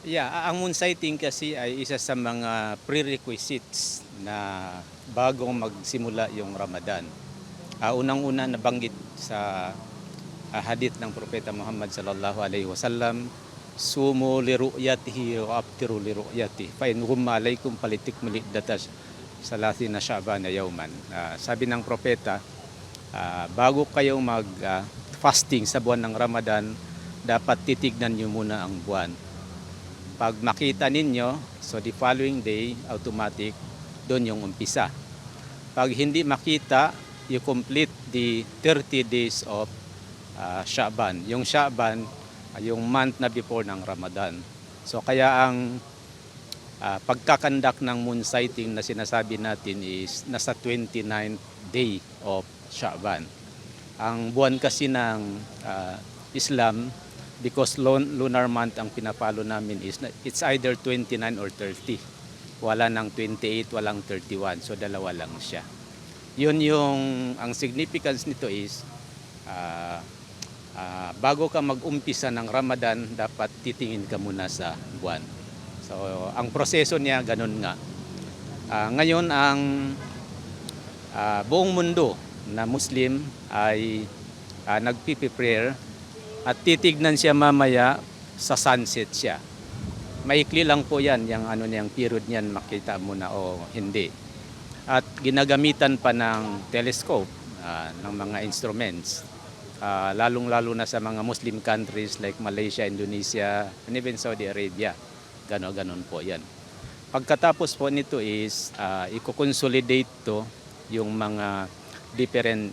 Ang moon sighting kasi ay isa sa mga prerequisites na bagong magsimula yung Ramadan. Unang-una nabanggit sa hadith ng Propeta Muhammad sallallahu alaihi wasallam, sumu li ru'yatihi wa aftiru li ru'yatihi fa in ghumma alaykum falitikmul iddata salatina sya'bana yawman. Sabi ng propeta, bago kayo mag fasting sa buwan ng Ramadan, dapat titignan niyo muna ang buwan. Pag makita ninyo, so the following day, automatic, doon yung umpisa. Pag hindi makita, you complete the 30 days of Sha'ban. Yung Sha'ban, yung month na before ng Ramadan. So kaya ang pagkakandak ng moon sighting na sinasabi natin is nasa 29th day of Sha'ban. Ang buwan kasi ng Islam, because lunar month ang pinapalo namin is it's either 29 or 30. Wala ng 28, walang 31. So dalawa lang siya. Yun yung ang significance nito is bago ka mag-umpisa ng Ramadan, dapat titingin ka muna sa buwan. So ang proseso niya ganun nga. Ngayon ang buong mundo na Muslim ay nagpiprepare at titignan siya mamaya sa sunset siya. Maikli lang po yan, yung niyang period niyan, makita mo na o hindi. At ginagamitan pa ng telescope, ng mga instruments. Lalong-lalo na sa mga Muslim countries like Malaysia, Indonesia, and even Saudi Arabia. Ganon po yan. Pagkatapos po nito is, i-consolidate to yung mga different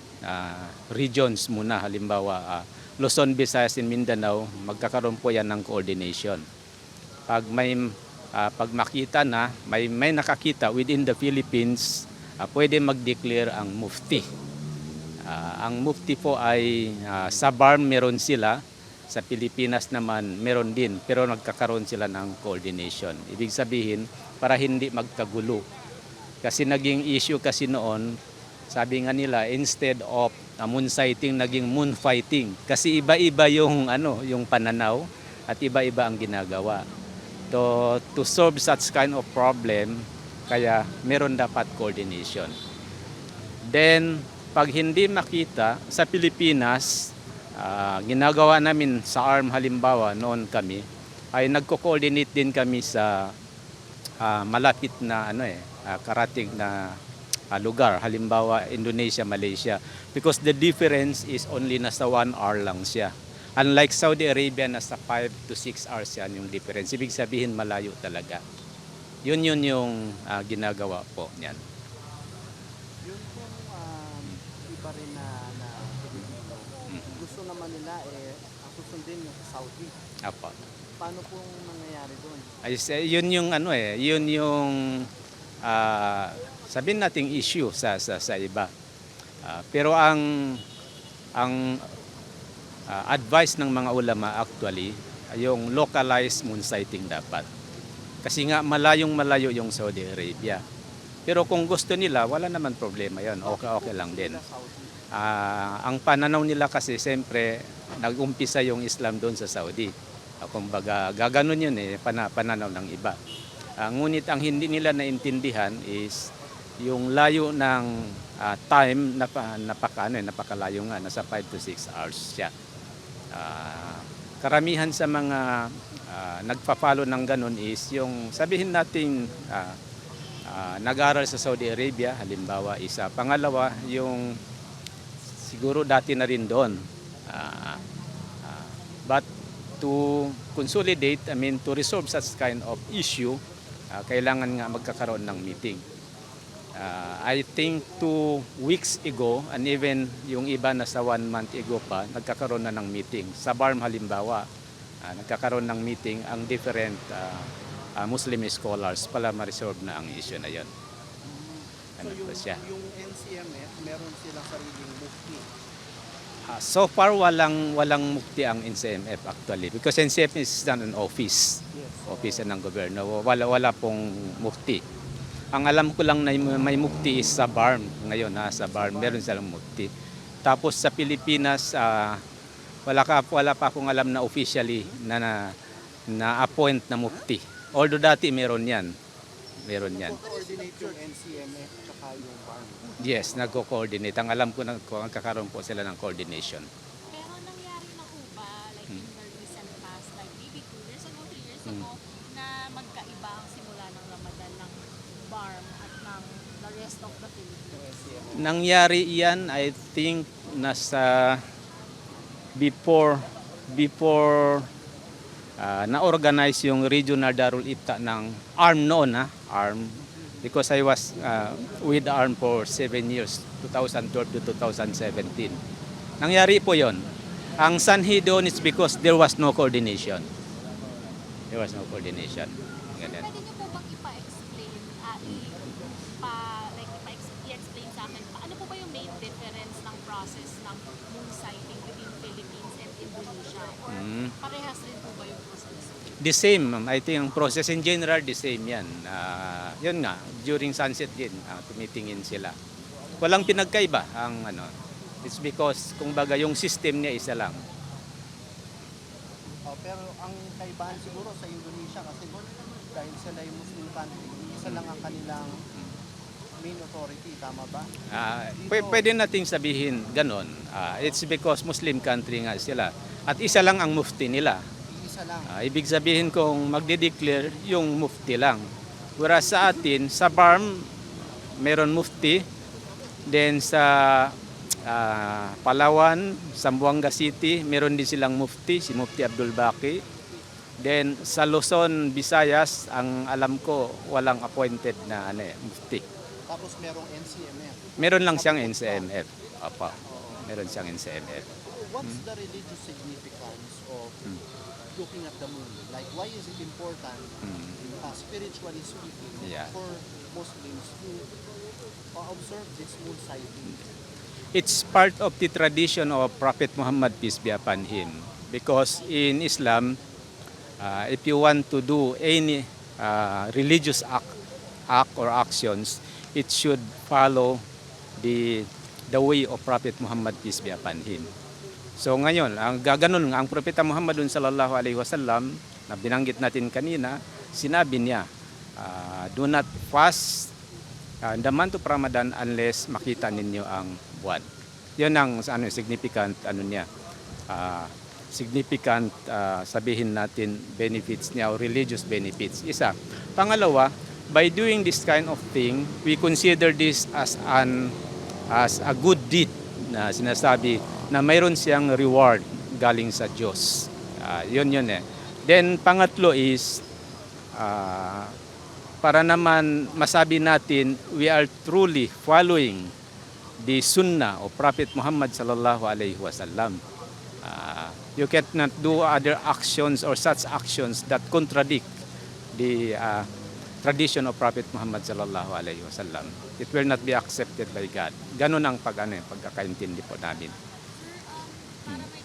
regions muna. Halimbawa, Luzon, Visayas, and Mindanao, magkakaroon po yan ng coordination. Pag makita na, may nakakita within the Philippines, pwede mag-declare ang mufti. Ang mufti po ay sa BARM meron sila, sa Pilipinas naman meron din, pero nagkakaroon sila ng coordination. Ibig sabihin, para hindi magkagulo. Kasi naging issue kasi noon, sabi nga nila, instead of moon sighting, naging moon fighting. Kasi iba-iba yung pananaw at iba-iba ang ginagawa. To solve such kind of problem, kaya meron dapat coordination. Then, pag hindi makita, sa Pilipinas, ginagawa namin sa ARM halimbawa, noon kami, ay nagko-coordinate din kami sa malapit na karatig na lugar, halimbawa Indonesia, Malaysia, because the difference is only nasa 1 hour lang siya. Unlike Saudi Arabia, nasa 5 to 6 hours yan yung difference. Ibig sabihin malayo talaga. Yun yung ginagawa po niyan. Yun pong iba rin na Pilipino. Gusto naman nila susundin yung sa Saudi. Apo. Paano pong nangyayari doon? Yun yung yun yung sabihin nating issue sa iba. Pero ang advice ng mga ulama actually yung localized moon sighting dapat. Kasi nga malayo yung Saudi Arabia. Pero kung gusto nila, wala naman problema yon. Okay lang din. Ang pananaw nila kasi siyempre nag-umpisa yung Islam doon sa Saudi. Kumbaga gaganon yun pananaw ng iba. Ngunit ang hindi nila naintindihan is yung layo ng time napakalayo nga, nasa 5 to 6 hours siya. Karamihan sa mga nagpa-follow ng ganun is yung sabihin natin nag-aral sa Saudi Arabia halimbawa isa. Pangalawa yung siguro dati na rin doon. But to consolidate, to resolve such kind of issue, kailangan nga magkakaroon ng meeting. I think 2 weeks ago and even yung iba na sa 1 month ago pa, nagkakaroon na ng meeting. Sa BARM halimbawa, nagkakaroon ng meeting ang different Muslim scholars para ma-resolve na ang issue na yon. So yung NCMF, meron silang sariling mufti. So far walang mukti ang NCMF actually because NCMF is an office. Yes. Office ng gobyerno. Wala pong mukti. Ang alam ko lang na may mukti is sa BARM ngayon, sa BARM meron silang mukti. Tapos sa Pilipinas wala pa akong alam na officially na na appoint na mufti. Although dati meron yan. Meron yan. Coordinate yung NCMF tsaka yung BARM. Yes, nagko-coordinate. Ang alam ko nagkakaroon po sila ng coordination. Pero nangyari na po ba, like in the recent past, like maybe 2 years ago, 3 years ago, na magkaiba ang simula ng Ramadan ng BARM at ng the rest of the Philippines? Nangyari yan, I think, nasa before na-organize yung Regional Darul Ifta ng ARM noon, ARM. Because I was with ARM for 7 years, 2012 to 2017. Nangyari po yon. Ang sanhi doon is because there was no coordination. There was no coordination. Ganyan. Pwede niyo po bang ipa-explain, i-explain sa akin, ano po ba yung main difference ng process ng moon sighting between Philippines and Indonesia? Or parehas rin po ba yung process? The same, I think ang process in general, the same yan. Yun nga, during sunset din, tumitingin sila. Walang pinagkaiba ang ano. It's because, kung baga, yung system niya isa lang. Pero ang kaibahan siguro sa Indonesia kasi dahil sila yung Muslim country, isa lang ang kanilang main authority, tama ba? Pwede nating sabihin ganon. It's because Muslim country nga sila. At isa lang ang mufti nila. Isa lang. Ibig sabihin kung magde-declare yung mufti lang. Whereas sa atin, sa BARM, meron mufti. Then sa Palawan, Zamboanga City, meron din silang mufti, si Mufti Abdul Baqi. Then sa Luzon, Visayas, ang alam ko, walang appointed na mufti. Tapos merong NCMF. Meron lang siyang NCMF. Opo. Meron siyang NCMF. What's the religious significance of looking at the moon? Like, why is it important, spiritually speaking, Yeah. for Muslims to observe this moon sighting? It's part of the tradition of Prophet Muhammad, peace be upon him. Because in Islam, if you want to do any religious act or actions, it should follow the way of Prophet Muhammad, peace be upon him. So ngayon, ang gaganon ang Propeta Muhammad sallallahu alaihi wasallam na binanggit natin kanina, sinabi niya, do not fast the month of Ramadan unless makita ninyo ang buwan. 'Yon ang significant significant sabihin natin benefits niya o religious benefits. Isa. Pangalawa, by doing this kind of thing, we consider this as a good deed na sinasabi na mayroon siyang reward galing sa Diyos. Yun. Then pangatlo is para naman masabi natin we are truly following the sunnah of Prophet Muhammad sallallahu alaihi wasallam. You cannot do other actions or such actions that contradict the tradition of Prophet Muhammad sallallahu alaihi wasallam. It will not be accepted by God. Ganun ang pagkakaintindi po namin.